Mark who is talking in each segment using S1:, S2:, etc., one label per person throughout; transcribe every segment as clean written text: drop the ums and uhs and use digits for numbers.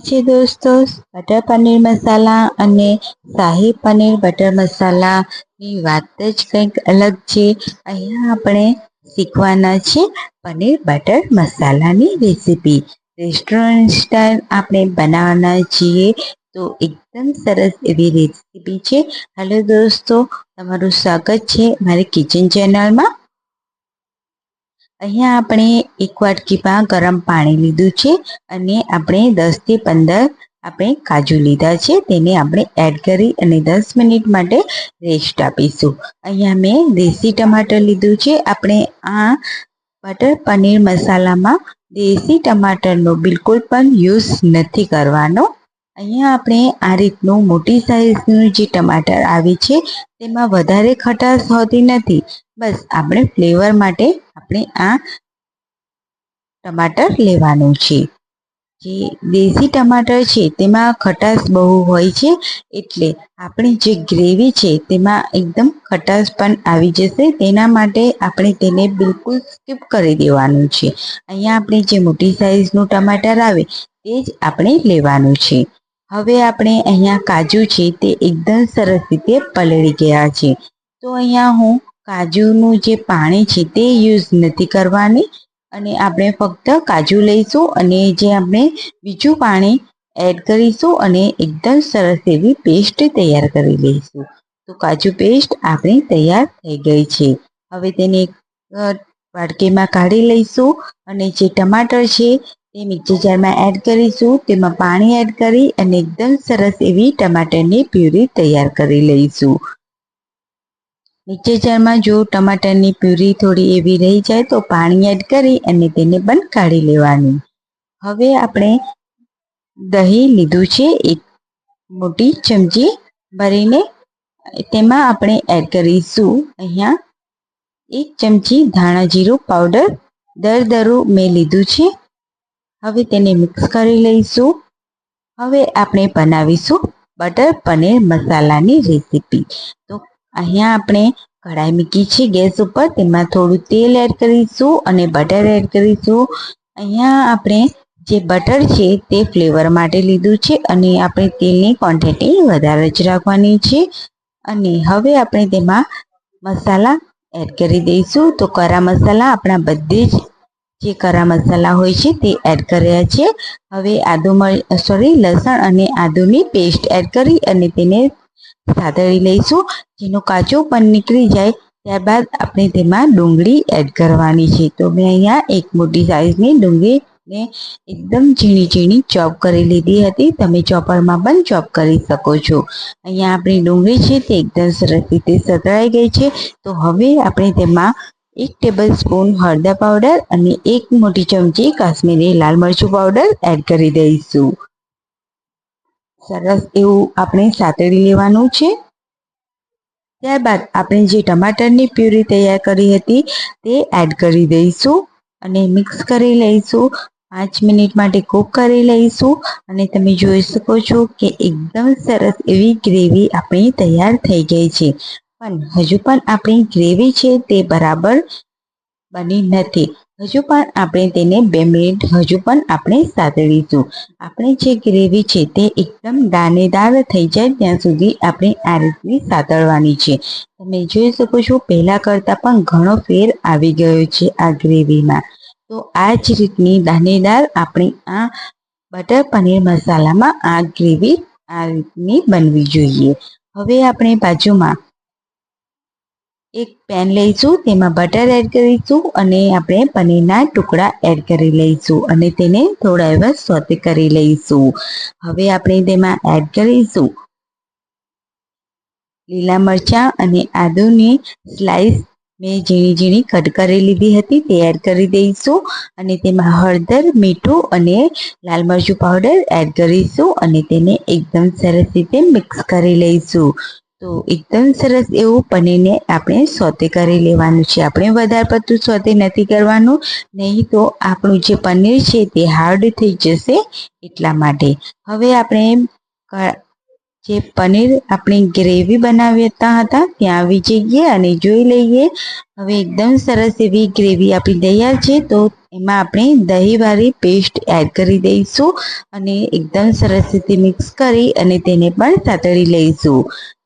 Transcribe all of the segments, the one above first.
S1: છે દોસ્તો, બટર પનીર મસાલા અને શાહી પનીર બટર મસાલાની વાત જ કંઈક અલગ છે। અહીંયા આપણે શીખવાના છે પનીર બટર મસાલાની રેસીપી। રેસ્ટોરન્ટ સ્ટાઇલ આપણે બનાવવાના છીએ, તો એકદમ સરસ એવી રેસીપી છે। હેલો દોસ્તો, તમારું સ્વાગત છે મારી કિચન ચેનલમાં। અહીંયા આપણે એક વાટકીમાં ગરમ પાણી લીધું છે અને આપણે 10 થી 15 આપણે કાજુ લીધા છે, તેને આપણે એડ કરી અને 10 મિનિટ માટે રેસ્ટ આપીશું। અહીંયા મેં દેશી ટમાટર લીધું છે। આપણે આ બટર પનીર મસાલામાં દેશી ટમાટરનો બિલકુલ પણ યુઝ નથી કરવાનો। અહીંયા આપણે આ રીતનું મોટી સાઈઝનું જે ટમાટર આવે છે તેમાં વધારે ખટાશ હોતી નથી, બસ આપણે ફ્લેવર માટે આપણે આ ટમાટર લેવાનું છે। જે દેશી ટમાટર છે તેમાં ખટાશ બહુ હોય છે, એટલે આપણી જે ગ્રેવી છે તેમાં એકદમ ખટાશ પણ આવી જશે, તેના માટે આપણે તેને બિલકુલ સ્કીપ કરી દેવાનું છે। અહીંયા આપણે જે મોટી સાઈઝનું ટમાટર આવે તે જ આપણે લેવાનું છે। હવે આપણે અહીંયા કાજુ છે તે એકદમ સરસ રીતે પલળી ગયા છે, તો અહીંયા હું કાજુનું જે પાણી છે તે યુઝ નથી કરવાની અને આપણે ફક્ત કાજુ લઈશું અને જે આપણે બીજું પાણી એડ કરીશું અને એકદમ સરસ એવી પેસ્ટ તૈયાર કરી લઈશું। તો કાજુ પેસ્ટ આપણી તૈયાર થઈ ગઈ છે। હવે તેને એક વાટકીમાં કાઢી લઈશું અને જે ટમાટર છે તે મિક્સર જારમાં એડ કરીશું, તેમાં પાણી એડ કરી અને એકદમ સરસ એવી ટમાટરની પ્યુરી તૈયાર કરી લઈશું। મિક્સર જારમાં જો ટમાટરની પ્યુરી થોડી એવી રહી જાય તો પાણી એડ કરી અને તેને પણ કાઢી લેવાની। હવે આપણે દહીં લીધું છે એક મોટી ચમચી ભરીને, તેમાં આપણે એડ કરીશું અહીંયા 1 ચમચી ધાણા જીરું પાવડર દરદરું મેં લીધું છે। હવે તેને મિક્સ કરી લઈશું। હવે આપણે બનાવીશું બટર પનીર મસાલાની રેસીપી। તો અહીંયા આપણે કઢાઈ મૂકી છે ગેસ ઉપર, તેમાં થોડું તેલ એડ કરીશું અને બટર એડ કરીશું। અહીંયા આપણે જે બટર છે તે ફ્લેવર માટે લીધું છે અને આપણે તેલની ક્વોન્ટિટી વધારે જ રાખવાની છે। અને હવે આપણે તેમાં મસાલા એડ કરી દઈશું। તો કરા મસાલા આપણા બધે જ જે કરા મસાલા હોય છે તે એડ કર્યા છે। હવે લસણ અને આદુની પેસ્ટ એડ કરી અને તેને સાતળી લઈશું, જેનો કાચો પણ નીકળી જાય ત્યારબાદ આપણે તેમાં ડુંગળી એડ કરવાની છે। તો મેં અહીંયા એક મોટી સાઈઝની ડુંગળીને એકદમ ઝીણી ઝીણી ચોપ કરી લીધી હતી, તમે ચોપરમાં પણ ચોપ કરી શકો છો। અહીંયા આપણી ડુંગળી છે તે એકદમ સરસ રીતે સતળાઈ ગઈ છે। તો હવે આપણે તેમાં 1 ટેબલ સ્પૂન હળદર પાવડર અને 1 મોટી ચમચી કાશ્મીરી લાલ મરચું પાવડર એડ કરી દઈશું। સરસ એવું આપણે સાતળી લેવાનું છે। ત્યારબાદ આપણે જે ટમાટરની પ્યુરી તૈયાર કરી હતી તે એડ કરી દઈશું અને મિક્સ કરી લઈશું। 5 મિનિટ માટે કૂક કરી લઈશું અને તમે જોઈ શકો છો કે એકદમ સરસ એવી ગ્રેવી આપણી તૈયાર થઈ ગઈ છે। પણ હજુ પણ આપણી ગ્રેવી છે તે બરાબર બની નથી, હજુ પણ આપણે તેને 2 મિનિટ હજુ પણ આપણે સાતળીશું। આપણે જે ગ્રેવી છે તે એકદમ દાણેદાર થઈ જાય ત્યાં સુધી આપણે આ રીતની સાતળવાની છે। તમે જોઈ શકો છો પહેલાં કરતાં પણ ઘણો ફેર આવી ગયો છે આ ગ્રેવીમાં। તો આ જ રીતની દાણેદાર આપણી આ બટર પનીર મસાલામાં આ ગ્રેવી આ રીતની બનવી જોઈએ। હવે આપણે બાજુમાં એક પેન લઈશું, તેમાં બટર એડ કરીશું અને આપણે પનીરના ટુકડા એડ કરી લઈશું અને તેને થોડા એવા સોતે કરી લઈશું। હવે આપણે તેમાં એડ કરીશું લીલા મરચાં અને આદુની સ્લાઈસ મેં ઝીણી ઝીણી કટ કરી લીધી હતી તે એડ કરી દઈશું અને તેમાં હળદર, મીઠું અને લાલ મરચું પાવડર એડ કરીશું અને તેને એકદમ સરસ રીતે મિક્સ કરી લઈશું। તો એકદમ સરસ એવું પનીરને આપણે સોતે કરી લેવાનું છે, આપણે વધારે પડતું સોતે નથી કરવાનું, નહીં તો આપણું જે પનીર છે તે હાર્ડ થઈ જશે એટલા માટે। હવે આપણે જે પનીર આપણી ગ્રેવી બનાવતા હતા ત્યાં આવી જઈએ અને જોઈ લઈએ. હવે એકદમ સરસ એવી ગ્રેવી આપણી તૈયાર છે. તો એમાં આપણે દહીંવાળી પેસ્ટ એડ કરી દઈશું અને એકદમ સરસ રીતે મિક્સ કરી અને તેને પણ સાતળી લઈશું.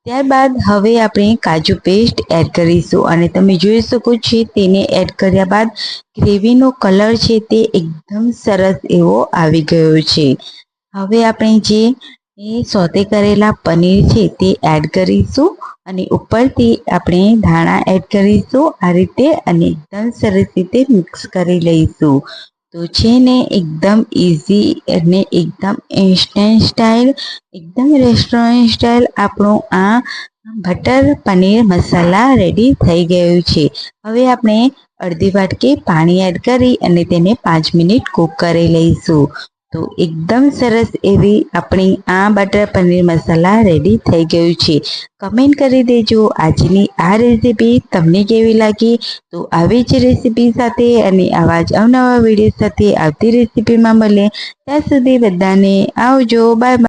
S1: ત્યારબાદ હવે આપણે કાજુ પેસ્ટ એડ કરીશું અને તમે જોઈ શકો છો તેને એડ કર્યા બાદ ગ્રેવીનો કલર છે તે એકદમ સરસ એવો આવી ગયો છે. હવે આપણે જે સોતે કરેલા પનીર છે તે એડ કરીશું અને ઉપરથી આપણે ધાણા એડ કરીશું આ રીતે અને એકદમ સરસ રીતે મિક્સ કરી લઈશું. તો છે ને એકદમ ઇઝી અને એકદમ ઇન્સ્ટન્ટ સ્ટાઇલ, એકદમ રેસ્ટોરન્ટ સ્ટાઇલ આપણું આ બટર પનીર મસાલા રેડી થઈ ગયું છે. હવે આપણે અડધી વાટકી પાણી એડ કરી અને તેને 5 મિનિટ કૂક કરી લઈશું. તો એકદમ સરસ એવી આપણી આ બટર પનીર મસાલા રેડી થઈ ગયું છે. કમેન્ટ કરી દેજો આજની આ રેસીપી તમને કેવી લાગી. તો આવી જ રેસીપી સાથે અને આવા જ અવનવા વિડીયો સાથે આવતી રેસીપીમાં મળે ત્યાં સુધી બધાને આવજો. Bye bye.